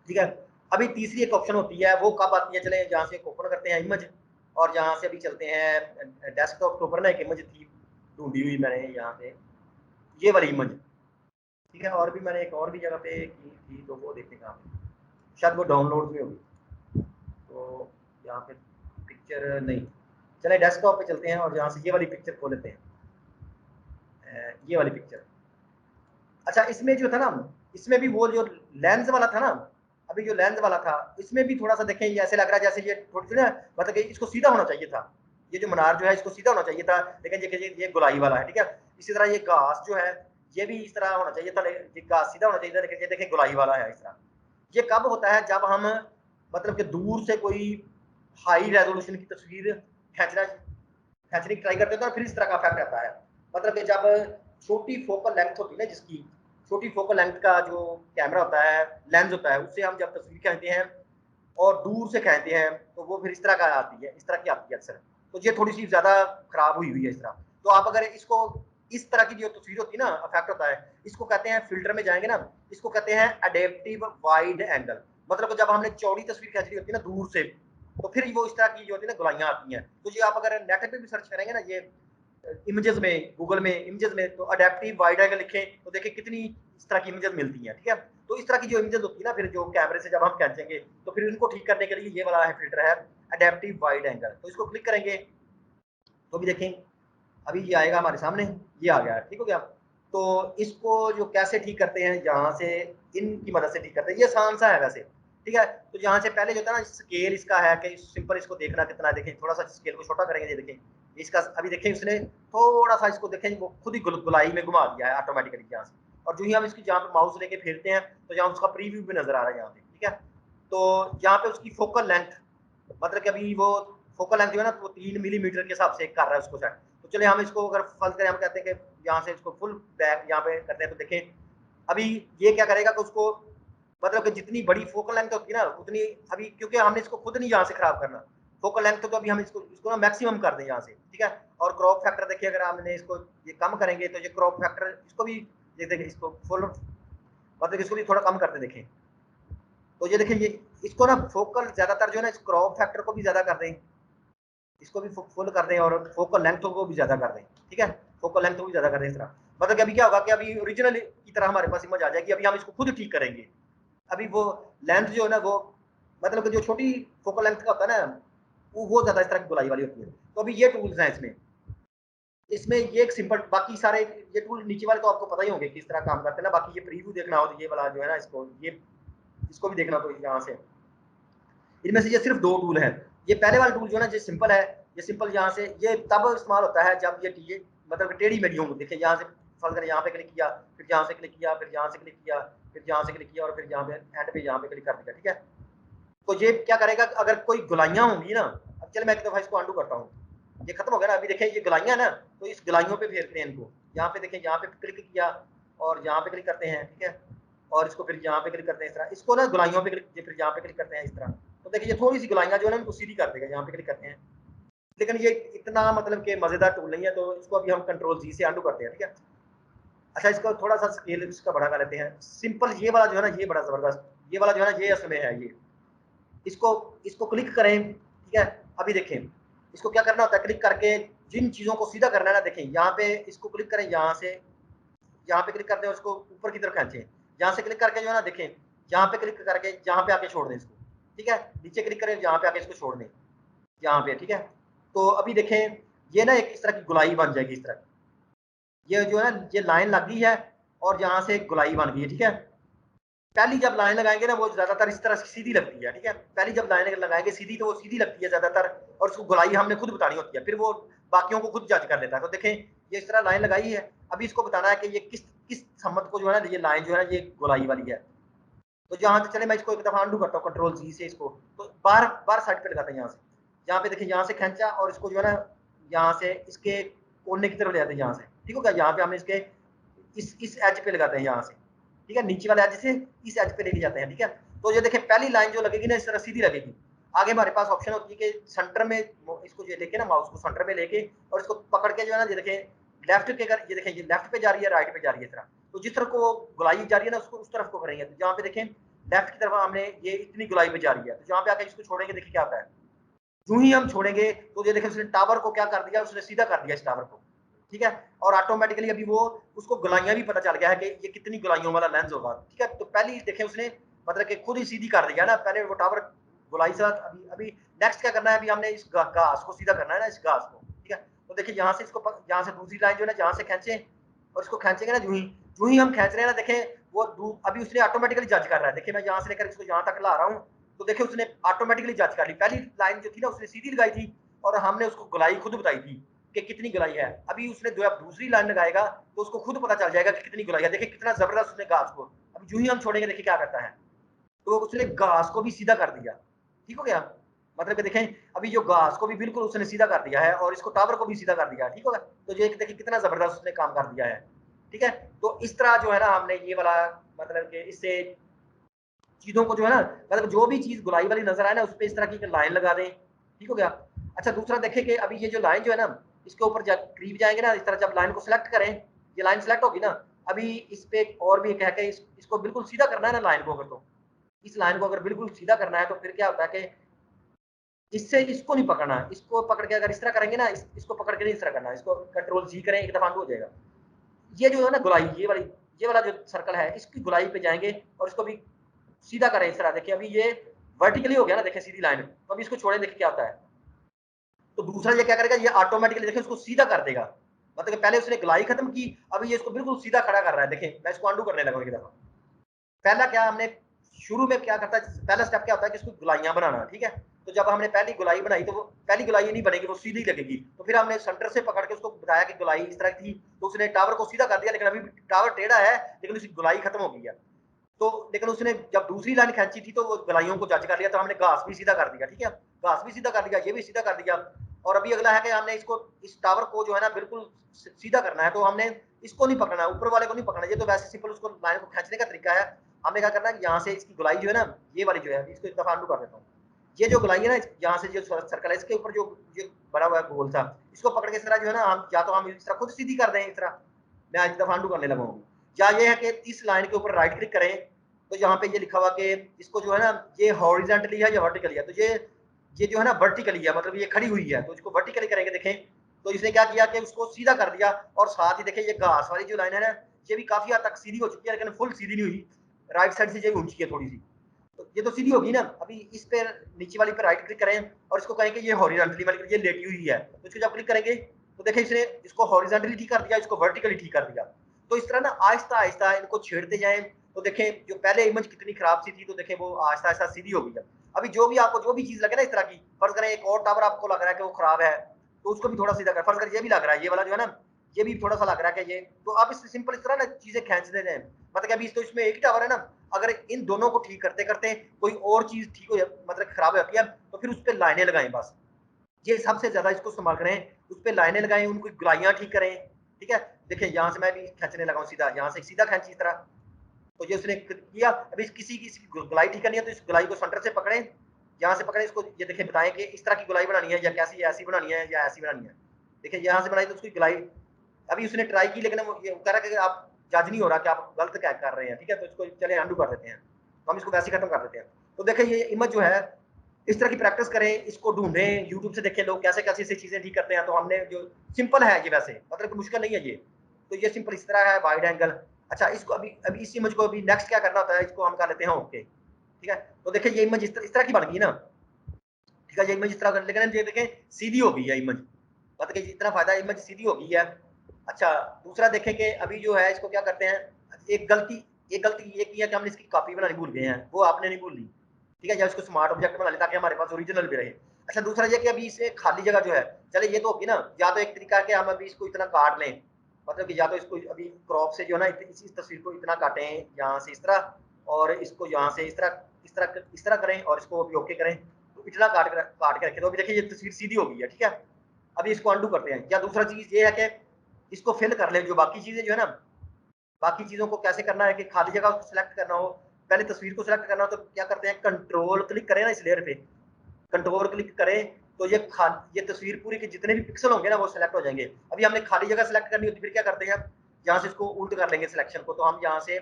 ठीक है, अभी तीसरी एक ऑप्शन होती है, वो कब आती है, चले यहाँ से ओपन करते हैं इमेज, और यहाँ से अभी चलते हैं डेस्कटॉप के ऊपर ना एक इमेज थी ढूंढी हुई मैंने यहाँ पे, ये वाली इमेज। ठीक है, और भी मैंने एक और भी जगह पे की थी, तो वो देखते कहाँ पे, शायद वो डाउनलोड में होगी। तो यहाँ पे पिक्चर नहीं, चले डेस्कटॉप पे चलते हैं और यहाँ से ये वाली पिक्चर खोल लेते हैं, ये वाली पिक्चर। अच्छा इसमें जो था ना, इसमें भी वो जो लेंस वाला था ना, अभी जो लेंस वाला था इसमें भी थोड़ा सा देखें, ये ऐसे लग रहा है जैसे ये थोड़ी सी ना, मतलब कि इसको सीधा होना चाहिए था, ये जो मनार जो है इसको सीधा होना चाहिए था, लेकिन ये गोलाई वाला है। ठीक है, इसी तरह ये घास जो है ये भी इस तरह होना चाहिए था, ये घास सीधा होना चाहिए था, लेकिन ये देखें गोलाई वाला है इस तरह। ये कब होता है, जब हम मतलब कि दूर से कोई हाई रेजोल्यूशन की तस्वीर खींचने की ट्राई करते हैं तो फिर इस तरह का इफेक्ट आता है। मतलब कि जब छोटी फोकल लेंथ होती है ना, जिसकी छोटी फोकल लेंथ का जो कैमरा होता है, लेंस होता है, उससे हम जब तस्वीर खींचते हैं और दूर से खींचते हैं तो वो फिर इस तरह का आती है, इस तरह की आती है अक्सर। तो ये थोड़ी सी ज्यादा खराब हुई हुई है इस तरह। तो आप अगर इसको इस तरह की जो तस्वीर होती है ना, इफेक्ट होता है, इसको कहते हैं, फिल्टर में जाएंगे ना, इसको कहते हैं अडेप्टिव वाइड एंगल। मतलब कि जब हमने चौड़ी तस्वीर खींचनी होती है ना दूर से, तो फिर वो इस तरह की जो होती है ना गोलाइयां आती हैं। तो ये आप अगर नेट पे भी सर्च करेंगे ना, ये इमेजेस में, गूगल में इमेजेस में, तो अडेप्टिव वाइड एंगल लिखें तो देखिए कितनी इस तरह की इमेजेस मिलती हैं। ठीक है, तो इस तरह की जो इमेजेस होती है ना, फिर जो कैमरे से जब हम खींचेंगे तो फिर इनको ठीक करने के लिए ये वाला है फिल्टर है अडेप्टिव वाइड एंगल। तो इसको क्लिक करेंगे तो भी देखें अभी ये आएगा हमारे सामने, ये आ गया। ठीक हो गया। तो इसको जो कैसे ठीक करते हैं, यहाँ से इनकी मदद से ठीक करते हैं, ये आसान सा है वैसे। ठीक है, तो यहाँ से पहले जो था ना स्केल इसका है कि सिंपल इसको देखना कितना है, देखें थोड़ा सा स्केल को छोटा करेंगे, ये देखें इसका अभी देखें उसने थोड़ा सा इसको देखें वो खुद ही गुलाई में घुमा दिया है ऑटोमेटिकली यहाँ से। और जो ही हम इसकी जहाँ पे माउस लेके फेरते हैं तो यहाँ उसका प्रीव्यू भी नजर आ रहा है यहाँ पे। ठीक है, तो यहाँ पे उसकी फोकल लेंथ, मतलब कि अभी वो फोकल लेंथ जो है ना, तो 3 मिलीमीटर के हिसाब से कर रहा है उसको सेट। तो चलिए हम इसको अगर फर्ज करें, हम कहते हैं कि यहाँ से इसको फुल बैक यहाँ पे करते हैं, तो देखें अभी ये क्या करेगा कि उसको मतलब कि जितनी बड़ी फोकल लेंथ होती है ना उतनी, अभी क्योंकि हमने इसको खुद नहीं यहाँ से खराब करना फोकल लेंथ, तो अभी हम इसको इसको ना मैक्सिमम कर दें यहाँ से। ठीक है, और क्रॉप फैक्टर देखिए, अगर हमने इसको ये कम करेंगे तो ये क्रॉप फैक्टर इसको भी देखिए, इसको फुल मतलब इसको भी थोड़ा कम करते देखें, तो ये देखिए ये इसको ना फोकल ज्यादातर जो है ना इस क्रॉप फैक्टर को भी ज्यादा कर दें, इसको भी फुल कर दें, और फोकल लेंथ को भी ज्यादा कर दें। ठीक है, फोकल लेंथ को भी ज्यादा कर दें इस तरह। मतलब कि अभी क्या होगा कि अभी ओरिजिनल की तरह हमारे पास इमेज आ जाएगी। अभी हम इसको खुद ठीक करेंगे। अभी वो लेंथ जो है ना वो मतलब कि जो छोटी फोकल लेंथ का होता है ना, वो ज्यादा इस तरह की गोलाई वाली होती है। तो अभी ये टूल्स हैं इसमें, इसमें ये एक सिंपल, बाकी सारे ये टूल नीचे वाले तो आपको पता ही होंगे किस तरह काम करते हैं ना। बाकी ये प्रीव्यू देखना हो तो ये वाला जो है ना, इसको ये इसको भी देखना, तो यहाँ से इनमें से ये सिर्फ दो टूल हैं। ये पहले वाला टूल जो है ना, ये सिंपल है, ये सिंपल यहाँ से ये तब इस्तेमाल होता है जब ये मतलब टेढ़ी मेढ़ी होंगी। देखिए यहाँ से फर्ज करें, यहाँ पे क्लिक किया, फिर यहाँ से क्लिक किया, फिर यहाँ से क्लिक किया, फिर यहाँ से क्लिक किया, और फिर यहाँ पे एंड पे यहाँ पे क्लिक कर दिया। ठीक है, तो ये क्या करेगा, अगर कोई गुलाइयां होंगी ना, अब चल मैं एक दफा इसको अंडू करता हूँ, ये खत्म हो गया ना। अभी देखें ये गुलाइयां ना, तो इस गुलाइयों पे फेरते हैं इनको। यहाँ पे देखें, यहाँ पे क्लिक किया और यहाँ पे क्लिक करते हैं, ठीक है, और इसको फिर यहाँ पे क्लिक करते हैं इस तरह, इसको ना गुलाइयों पे क्लिक, फिर यहाँ पे क्लिक करते हैं इस तरह। तो देखिए ये थोड़ी सी गुलाइयां जो है ना उनको सीधी कर देगा, यहाँ पे क्लिक करते हैं। लेकिन ये इतना मतलब कि मजेदार टूल नहीं है, तो इसको अभी हम कंट्रोल जी से अंडू करते हैं, ठीक है। अच्छा, इसको थोड़ा सा स्केल इसका बड़ा कर लेते हैं। सिंपल ये वाला जो है ना, ये बड़ा जबरदस्त, ये वाला जो है ना, ये असली है ये। इसको इसको क्लिक करें, ठीक है। अभी देखें, इसको क्या करना होता है, क्लिक करके जिन चीजों को सीधा करना है ना, देखें यहाँ पे इसको क्लिक करें, यहाँ से यहाँ पे क्लिक करते हैं, उसको ऊपर की तरफ खींचे, यहाँ से क्लिक करके जो है ना, देखें यहाँ पे क्लिक करके यहाँ पे आके छोड़ दें इसको, ठीक है। नीचे क्लिक करें, यहाँ पे आके इसको छोड़ दें, यहाँ पे, ठीक है। तो अभी देखें ये ना एक इस तरह की गुलाई बन जाएगी, इस तरह। ये जो है ना, ये लाइन लग गई है और यहाँ से एक गुलाई बन गई है, ठीक है। पहली जब लाइन लगाएंगे ना, वो ज्यादातर इस तरह से सीधी लगती है, ठीक है। पहली जब लाइन लगाएंगे सीधी, तो वो सीधी लगती है ज्यादातर, और उसको गुलाई हमने खुद बतानी होती है, फिर वो बाकियों को खुद जज कर लेता है। तो देखें ये इस तरह लाइन लगाई है, अभी इसको बताना है कि ये किस किस सम्मत को जो है ना, ये लाइन जो है ये गुलाई वाली है। तो जहां तक चले, मैं इसको एक दफा अंडू करता हूँ कंट्रोल जी से, इसको तो बार बार साइड पे लगाते हैं, यहाँ से, यहाँ पे देखिए, यहाँ से खींचा और इसको जो है ना, यहाँ से इसके कोने की तरफ ले जाते हैं, यहाँ से, ठीक हो गया। यहाँ पे हमने इसके इस एज पे लगाते हैं, यहाँ से, ठीक है, नीचे वाले एज से इस एज पे लेके जाते हैं, ठीक है। तो ये देखें पहली लाइन जो लगेगी ना, इस तरह सीधी लगेगी। आगे हमारे पास ऑप्शन होती है कि सेंटर में इसको ये लेके ना, माउस को सेंटर में लेके और इसको पकड़ के जो है ना, ये देखें लेफ्ट के, अगर ये देखें ये लेफ्ट पे जा रही है, राइट पे जा रही है, इस तरह। तो जिस तरफ को गुलाई जा रही है ना, उसको उस तरफ को करेंगे। तो जहाँ पे देखें लेफ्ट की तरफ हमने ये इतनी गुलाई पे जा रही है, तो जहाँ पे आके इसको छोड़ेंगे, देखिए क्या होता है। यूं ही हम छोड़ेंगे तो ये देखें उसने टावर को क्या कर दिया, उसने सीधा कर दिया इस टावर को, ठीक है। और ऑटोमेटिकली अभी वो उसको गुलाइयां भी पता चल गया है कि ये कितनी गुलाइयों वाला लेंस होगा, ठीक है। तो पहली देखें उसने मतलब कि खुद ही सीधी कर दिया ना, पहले वो टावर गुलाई से। अभी अभी नेक्स्ट क्या करना है, अभी हमने इस घास को सीधा करना है ना, इस घास को, ठीक है। तो देखिए यहाँ से इसको, यहाँ से दूसरी लाइन जो है ना, जहाँ से खींचे और इसको खींचेंगे ना, यूं ही हम खींच रहे हैं ना, देखें वो अभी उसने ऑटोमेटिकली जज कर रहा है। देखिए मैं यहाँ से लेकर इसको यहाँ तक ला रहा हूँ, तो देखिए उसने ऑटोमेटिकली जज कर ली। पहली लाइन जो थी ना, उसने सीधी लगाई थी और हमने उसको गुलाई खुद बताई थी कि कितनी गुलाई है। अभी उसने जो दूसरी लाइन लगाएगा तो उसको खुद पता चल जाएगा कि कितनी गुलाई है। देखिए कितना जबरदस्त उसने घास को, अभी जो ही हम छोड़ेंगे देखिए क्या करता है, तो उसने घास को भी सीधा कर दिया, ठीक हो गया। मतलब कि देखें अभी जो घास को भी बिल्कुल उसने सीधा कर दिया है और इसको टावर को भी सीधा कर दिया है, ठीक होगा। तो ये देखिए कितना जबरदस्त उसने काम कर दिया है, ठीक है। तो इस तरह जो है ना, हमने ये वाला मतलब कि इससे चीजों को जो है ना, मतलब जो भी चीज गुलाई वाली नजर आए ना, उस पर इस तरह की लाइन लगा दें, ठीक हो गया। अच्छा दूसरा देखें कि अभी ये जो लाइन जो है ना, इसके ऊपर जब करीब जाएंगे ना, इस तरह जब लाइन को सिलेक्ट करें, ये लाइन सिलेक्ट होगी ना, अभी इस पे और भी कह के इसको बिल्कुल सीधा करना है ना लाइन को, अगर तो इस लाइन को अगर बिल्कुल सीधा करना है, तो फिर क्या होता है कि इससे इसको नहीं पकड़ना है, इसको पकड़ के अगर इस तरह करेंगे ना, इसको पकड़ के नहीं इस तरह करना है, इसको कंट्रोल जी करें, एक दफा हो जाएगा। ये जो है ना गुलाई, ये वाला जो सर्कल है, इसकी गुलाई पे जाएंगे और इसको भी सीधा करें इस तरह। देखिए अभी ये वर्टिकली हो गया ना, देखिए सीधी लाइन। तो अभी इसको छोड़ें, देखिए क्या होता है। तो दूसरा ये क्या करेगा, ये ऑटोमेटिकली देखिए उसको सीधा कर देगा। मतलब पहले उसने गुलाई खत्म की, अभी ये इसको बिल्कुल सीधा खड़ा कर रहा है। देखिए मैं इसको अंडू करने लगा एक दफा। पहला क्या हमने शुरू में क्या करता है, पहला स्टेप क्या होता है कि इसको गुलाइयां बनाना, ठीक है। तो जब हमने पहली गुलाई बनाई, तो वो पहली गुलाई नहीं बनेगी, वो सीधी लगेगी। तो फिर हमने सेंटर से पकड़ के उसको बताया कि गुलाई इस तरह थी, तो उसने टावर को सीधा कर दिया, लेकिन अभी टावर टेढ़ा है, लेकिन उसकी गुलाई खत्म हो गई है। तो लेकिन उसने जब दूसरी लाइन खींची थी, तो वो गलाइयों को जज कर लिया, तो हमने घास भी सीधा कर दिया, ठीक है। घास भी सीधा कर दिया, ये भी सीधा कर दिया। और अभी अगला है कि हमने इसको, इस टावर को जो है ना बिल्कुल सीधा करना है, तो हमने इसको नहीं पकड़ना, ऊपर वाले को नहीं पकड़ना। ये तो वैसे सिंपल उसको लाइन को खींचने का तरीका है। हमने क्या करना है, यहाँ से इसकी गुलाई जो है ना, ये वाली जो है, इसको एक दफा अंडू कर देता हूँ। ये जो गुलाई है ना, यहाँ से जो सर्कल है, इसके ऊपर जो ये बना हुआ है गोल सा, इसको पकड़ के इस तरह जो है ना, हम या तो हम इस तरह खुद सीधी कर दें इस तरह। मैं आज दफा अंडू करने लगा हूँ। या ये है कि इस लाइन के ऊपर राइट क्लिक करें, तो यहाँ पे ये लिखा हुआ कि इसको जो है ना, ये हॉरिजॉन्टली है या वर्टिकली है। तो ये जो है ना वर्टिकली है, मतलब ये खड़ी हुई है, तो इसको वर्टिकली करेंगे। देखें तो इसने क्या किया कि उसको सीधा कर दिया, और साथ ही देखें ये घास वाली जो लाइन है ना, ये भी काफी हद तक सीधी हो चुकी है, लेकिन फुल सीधी नहीं हुई, राइट साइड से ये ऊंची है थोड़ी सी। तो ये तो सीधी होगी ना। अभी इस पे नीचे वाली पे राइट क्लिक करें और इसको कहेंगे ये हॉरिजॉन्टली, मतलब ये लेटी हुई है। तो इसको जब क्लिक करेंगे, तो देखें इसने इसको हॉरिजॉन्टली ठीक कर दिया, इसको वर्टिकली ठीक कर दिया। तो इस तरह ना आहिस्ता आहिस्ता इनको छेड़ते जाएं। तो देखें जो पहले इमेज कितनी खराब सी थी, तो देखें वो आहिस्ता आहिस्ता सीधी हो गई है। अभी जो भी आपको जो भी चीज लगे ना इस तरह की, फर्ज करें एक और टावर आपको लग रहा है कि वो खराब है, तो उसको भी थोड़ा सीधा कर। फर्ज करें ये भी लग रहा है, ये वाला जो है ना, ये भी थोड़ा सा लग रहा है कि ये, तो आप इस सिंपल इस तरह ना चीजें खींच दे रहे हैं, मतलब कि अभी तो इसमें एक ही टावर है ना, अगर इन दोनों को ठीक करते करते कोई और चीज ठीक हो मतलब खराब हो जाती है, तो फिर उस पर लाइनें लगाएं बस, ये सबसे ज्यादा इसको इस्तेमाल करें, उस पर लाइनें लगाएं, उनको गुलाइयां ठीक करें। ठीक है, देखिए यहाँ से मैं भी खींचने लगा हूँ सीधा, यहाँ से सीधा खींची इस तरह, तो ये उसने किया। अभी किसी की गुलाई ठीक करनी है तो इस गुलाई को सेंटर से पकड़े, यहाँ से पकड़े इसको, ये देखिए बताएं कि इस तरह की गुलाई बनानी है या कैसी, ऐसी बनानी है या ऐसी बनानी है। देखिए यहाँ से बनाई तो उसकी गुलाई, अभी उसने ट्राई की लेकिन ये कह रहा है कि आप जज नहीं हो रहा कि आप गलत क्या कर रहे हैं। ठीक है, तो इसको चले अंडू कर देते हैं, तो हम इसको वैसे खत्म कर देते हैं। तो देखिए ये इमेज जो है, इस तरह की प्रैक्टिस करें, इसको ढूंढें यूट्यूब से, देखें लोग कैसे कैसे ऐसी चीजें ठीक करते हैं। तो हमने जो सिंपल है ये, वैसे मतलब कि मुश्किल नहीं है ये, तो ये सिंपल इस तरह है, वाइड एंगल। अच्छा, इसको अभी अभी इस इमेज को अभी नेक्स्ट क्या करना होता है, इसको हम कर लेते हैं ओके। ठीक है, तो देखिए ये इमेज इस तरह की बन गई ना। ठीक है, ये इमेज इस तरह कर, लेकिन ये देखें सीधी हो गई है इमेज, मतलब कि इतना फायदा, इमेज सीधी हो गई है। अच्छा, दूसरा देखें कि अभी जो है इसको क्या करते हैं, एक गलती ये की है कि हमने इसकी कॉपी बनानी भूल गए हैं, वो आपने नहीं भूलनी। ठीक है, या इसको स्मार्ट ऑब्जेक्ट बना ले ताकि हमारे पास ओरिजिनल भी रहे। अच्छा, दूसरा ये कि अभी इसे खाली जगह जो है, चले ये तो होगी ना, या तो एक तरीका है कि हम अभी इसको इतना काट लें, मतलब कि या तो इसको अभी क्रॉप से जो है ना इस तस्वीर को इतना काटें यहाँ से इस तरह, और इसको यहाँ से इस तरह करें, और इसको अभी ओके करें, तो इतना काट के रखें, तो अभी देखिए ये तस्वीर सीधी हो गई है। ठीक है, अभी इसको अंडू करते हैं। या दूसरा चीज ये है कि इसको फिल कर लें, जो बाकी चीजें जो है ना, बाकी चीजों को कैसे करना है कि खाली जगह को सिलेक्ट करना हो, पहले तस्वीर को सिलेक्ट करना हो, तो क्या करते हैं, कंट्रोल क्लिक करें ना इस लेयर पे, कंट्रोल क्लिक करें तो ये तस्वीर पूरी के जितने भी पिक्सल होंगे ना वो सिलेक्ट हो जाएंगे। अभी हमने खाली जगह सिलेक्ट करनी होती, फिर क्या करते हैं, यहाँ से इसको उल्ट कर लेंगे सिलेक्शन को, तो हम यहाँ से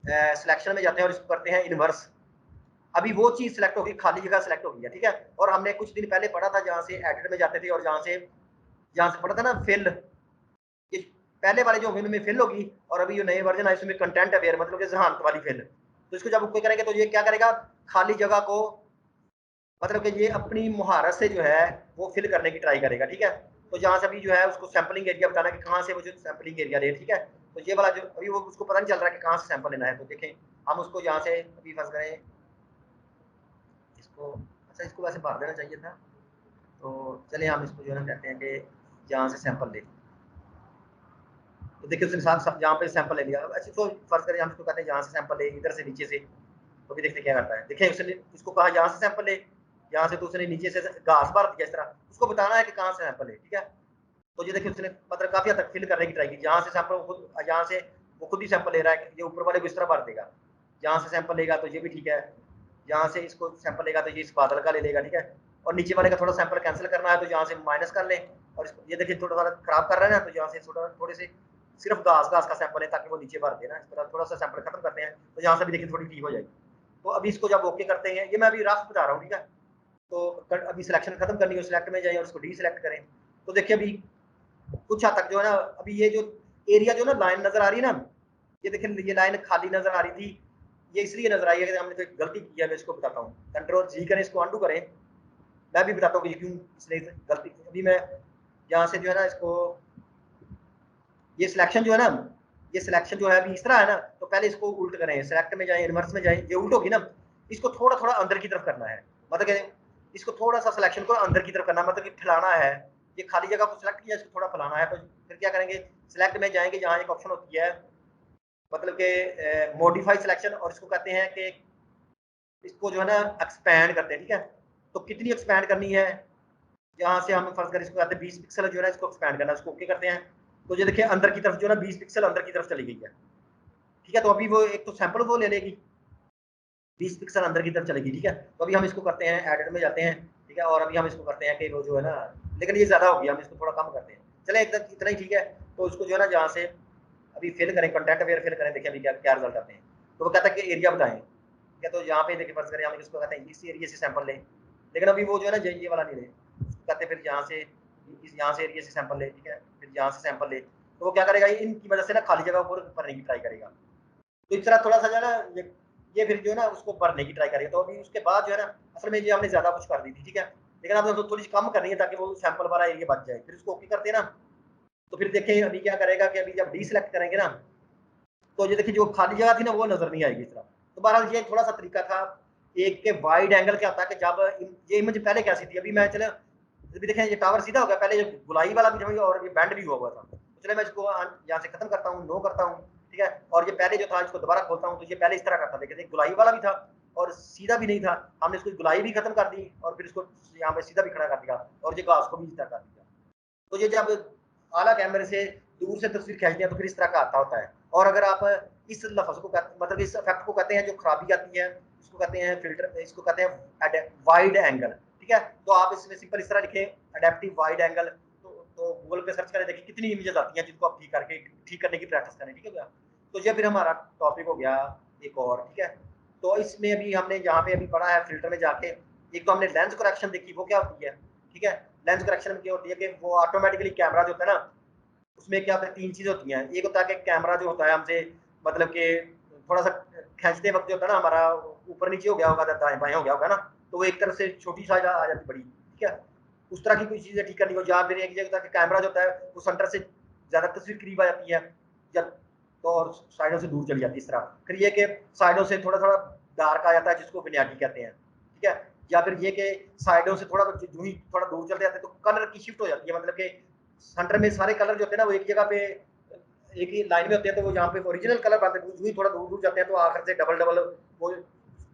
सिलेक्शन में जाते हैं और इसको करते हैं इनवर्स। अभी वो चीज सिलेक्ट होगी, खाली जगह सिलेक्ट होगी है। ठीक है, और हमने कुछ दिन पहले पढ़ा था, जहाँ से एडिट में जाते थे और जहाँ से पढ़ा था ना फिल, ये पहले वाले जो होंगे उनमें फिल होगी, और अभी जो नए वर्जन है इसमें कंटेंट अवेयर, मतलब कि जहानत वाली फिल। तो इसको जब ओके करेंगे तो ये क्या करेगा, खाली जगह को, मतलब कि ये अपनी मुहारत से जो है वो फिल करने की ट्राई करेगा। ठीक है, तो जहाँ से अभी जो है उसको सैम्पलिंग एरिया बताना कि कहाँ से वो जो सैम्पलिंग एरिया ले। ठीक है, तो ये वाला जो अभी वो उसको पता नहीं चल रहा है कि कहाँ से सैंपल लेना है, तो देखें हम उसको यहाँ से अभी फंस गए इसको। अच्छा, इसको वैसे भर देना चाहिए था, तो चलिए हम इसको जो है ना कहते हैं कि यहाँ से सैंपल ले, तो देखिए उसने साथ जहाँ पे सैंपल ले लिया। अच्छा, तो फर्ज करें हम इसको कहते हैं यहाँ से सैंपल ले, इधर से नीचे से, तो भी देखते क्या करता है। देखिए उसने इसको कहा यहाँ से सैंपल ले, यहाँ से तो उसने नीचे से घास भर दिया इस तरह, उसको बताना है कि कहाँ से सैंपल ले। ठीक है, तो ये देखिए उसने मतलब काफी हद तक फिल करने की ट्राई की, यहाँ से सैंपल खुद, यहाँ से वो खुद ही सैंपल ले रहा है, ये ऊपर वाले को इस तरह भर देगा। यहाँ से सैंपल लेगा तो ये भी ठीक है, यहाँ से इसको सैंपल लेगा तो ये इस बादल का ले लेगा। ठीक है, और नीचे वाले का थोड़ा सैंपल कैंसिल करना है तो यहाँ से माइनस कर लें, और ये देखिए थोड़ा सा खराब कर रहे हैं ना, तो यहाँ से थोड़े से सिर्फ घास घास का सैंपल है ताकि वो नीचे भर देना, इस तरह थोड़ा सा सैंपल खत्म करते हैं, तो यहाँ से भी देखिए थोड़ी ठीक हो जाएगी। तो अभी इसको जब ओके करते हैं, ये मैं अभी रफ बता रहा हूँ। ठीक है, तो अभी सिलेक्शन खत्म करनी है, सिलेक्ट में जाए और इसको डी सिलेक्ट करें, तो देखिए अभी कुछ हद तक जो है ना, अभी ये जो एरिया जो ना लाइन नजर आ रही है ना, ये देखिए ये लाइन खाली नजर आ रही थी, ये इसलिए नजर आई है कि हमने तो एक गलती की है। मैं इसको बताता हूँ, कंट्रोल जी करें, इसको अंडू करें, मैं भी बताता हूँ कि क्यों इसने गलती की। अभी मैं यहाँ से जो है ना इसको, ये सिलेक्शन जो है ना, ये सिलेक्शन जो है अभी इस तरह है ना, तो पहले इसको उल्ट करें, सिलेक्ट में जाए, इनवर्स में जाए, ये उल्ट होगी ना, इसको थोड़ा थोड़ा अंदर की तरफ करना है, मतलब कि इसको थोड़ा सा सिलेक्शन को अंदर की तरफ करना, मतलब कि फैलाना है। ये खाली जगह को सिलेक्ट किया, इसको थोड़ा फैलाना है, तो फिर क्या करेंगे, सिलेक्ट में जाएंगे, जहाँ एक ऑप्शन होती है मतलब कि मॉडिफाई सिलेक्शन, और इसको कहते हैं कि इसको जो है ना एक्सपैंड करते हैं। ठीक है, तो कितनी एक्सपैंड करनी है, यहाँ से हम फर्ज कर इसको कहते हैं 20 पिक्सल जो है ना, इसको एक्सपैंड करना है, इसको ओके करते हैं, तो ये देखिए अंदर की तरफ जो है ना 20 पिक्सल अंदर की तरफ चली गई है। ठीक है, तो अभी वो एक तो सैंपल वो ले लेगी, 20 पिक्सल अंदर की तरफ चलेगी। ठीक है, तो अभी हम इसको करते हैं, एडिट में जाते हैं। ठीक है, और अभी हम इसको करते हैं कि वो जो है ना, लेकिन ये ज्यादा हो गया, हम इसको थोड़ा कम करते हैं, चले एक तक इतना ही ठीक है। तो उसको जो है ना जहाँ से अभी फिल करें, कंटेंट अवेयर फिल करें, देखिए अभी क्या क्या रिजल्ट आते हैं। तो वो कहता है कि एरिया बताएं। ठीक है, तो यहाँ पे देखिए फर्ज करें हम इसको कहते हैं इस एरिया से सैंपल लें, लेकिन अभी वो जो है ना ये वाला नहीं ले, कहते हैं फिर यहाँ से एरिया से सैंपल ले। ठीक है, फिर यहाँ से सैंपल ले, तो वो क्या करेगा, इनकी वजह से ना खाली जगह को भरने की ट्राई करेगा। तो इस तरह थोड़ा सा जो है ना ये फिर जो है ना उसको भरने की ट्राई करेगा। तो अभी उसके बाद जो है ना, असल में ये हमने ज्यादा कुछ कर दी थी। ठीक है, लेकिन अब तो थोड़ी सी कम करनी है ताकि वो सैंपल वाला एरिया बच जाए, फिर उसको ओके करते हैं ना, तो फिर देखें अभी क्या करेगा कि अभी जब डी सिलेक्ट करेंगे ना, तो ये देखिए जो खाली जगह थी ना वो नजर नहीं आएगी इस तरह। तो बहरहाल ये थोड़ा सा तरीका था। एक के वाइड एंगल क्या होता है कि जब ये इमेज पहले कैसी थी, अभी मैं चले अभी देखें ये टावर सीधा हो गया, पहले ये गुलाई वाला भी और ये बैंड भी हुआ था, तो चले मैं इसको यहाँ से खत्म करता हूँ, नो करता हूँ, ठीक है। और ये पहले जो था इसको दोबारा खोलता हूँ, तो ये पहले इस तरह करता था, देखिए गुलाई वाला भी था और सीधा भी नहीं था। हमने इसको गुलाई भी खत्म कर दी और फिर इसको यहाँ पे सीधा भी खड़ा कर दिया और ये घास को भी इस तरह कर दिया। तो ये जब आला कैमरे से दूर से तस्वीर खींचते हैं तो फिर इस तरह का आता होता है। और अगर आप इस लफ्ज को मतलब इस इफेक्ट को कहते हैं जो खराबी आती है, इसको कहते हैं फिल्टर, इसको कहते हैं वाइड एंगल, ठीक है। तो आप इसमें सिंपल इस तरह लिखें अडेप्टिव वाइड एंगल, तो गूगल पे सर्च करें, देखिए कितनी इमेजेस आती हैं जिनको आप ठीक करने की प्रैक्टिस करें, ठीक है भैया। तो ये फिर हमारा टॉपिक हो गया एक और, ठीक है। तो इसमें अभी हमने यहाँ पे अभी पढ़ा है फिल्टर में जाके, एक तो हमने लेंस करेक्शन देखी, वो क्या होती है, ठीक है। लेंस करेक्शन में क्या होती है कि वो ऑटोमेटिकली कैमरा जो होता है ना, उसमें क्या होता है, तीन चीजें होती हैं। एक होता है कि कैमरा जो होता है हमसे मतलब कि थोड़ा सा खींचते वक्त जो होता है ना हमारा ऊपर नीचे हो गया होगा, दाएं बाएं हो गया होगा ना, तो वो एक तरफ से छोटी साइज आ जाती बड़ी, ठीक है। उस तरह की कोई चीजें ठीक करनी हो, जहाँ फिर एक जगह कैमरा जो होता है वो सेंटर से ज्यादा तस्वीर करीब आ जाती है जब, तो और साइडों से दूर चली जाती है इस तरह। फिर ये कि साइडों से थोड़ा थोड़ा डार्क आ जाता है जिसको विनाटी कहते हैं, ठीक है। या फिर ये कि साइडों से थोड़ा जो ही थोड़ा दूर चलते जाते हैं तो कलर की शिफ्ट हो जाती है, मतलब कि सेंटर में सारे कलर जो होते हैं ना वो एक जगह पे एक ही लाइन में होते हैं, तो वो जहाँ पे ओरिजिनल कलर बनते हैं जो ही थोड़ा दूर दूर जाते हैं तो आखिर से डबल डबल वो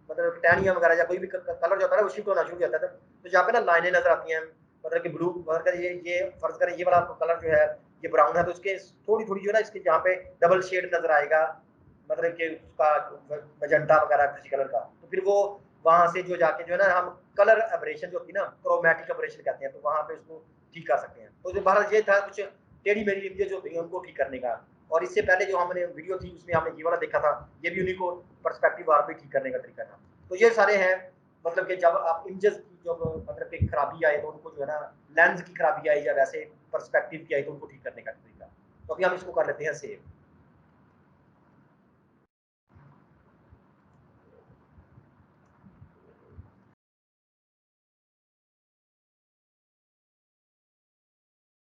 मतलब टैनिया वगैरह या कोई भी कलर जो होता है ना वो शिफ्ट होना शुरू हो जाता है। तो जहाँ पे ना लाइनें नजर आती हैं, मतलब कि ब्लू अगर ये फर्ज करें ये वाला कलर जो है ये ब्राउन है, तो इसके थोड़ी थोड़ी जो है ना इसके यहाँ पे डबल शेड नजर आएगा, मतलब कि उसका मजेंटा वगैरह किसी कलर का, तो फिर वो वहां से जो जाके जो है ना हम कलर एबरेशन जो होती है ना क्रोमैटिक एबरेशन कहते हैं, तो वहां पे उसको ठीक कर सकते हैं। तो जो बाहर ये था कुछ टेढ़ी मेढ़ी इमेजेस जो होती हैं उनको ठीक करने का। और इससे पहले जो हमने वीडियो थी उसमें हमने ये वाला देखा था, ये भी उन्हीं को पर्सपेक्टिव वार पे ठीक करने का तरीका था। तो ये सारे हैं, मतलब कि जब आप इमेजेस की जो मतलब कि खराबी आए तो उनको जो है ना लेंस की खराबी आई या वैसे पर्सपेक्टिव की आई तो उनको ठीक करने का तरीका। तो अभी हम इसको कर लेते हैं सेव।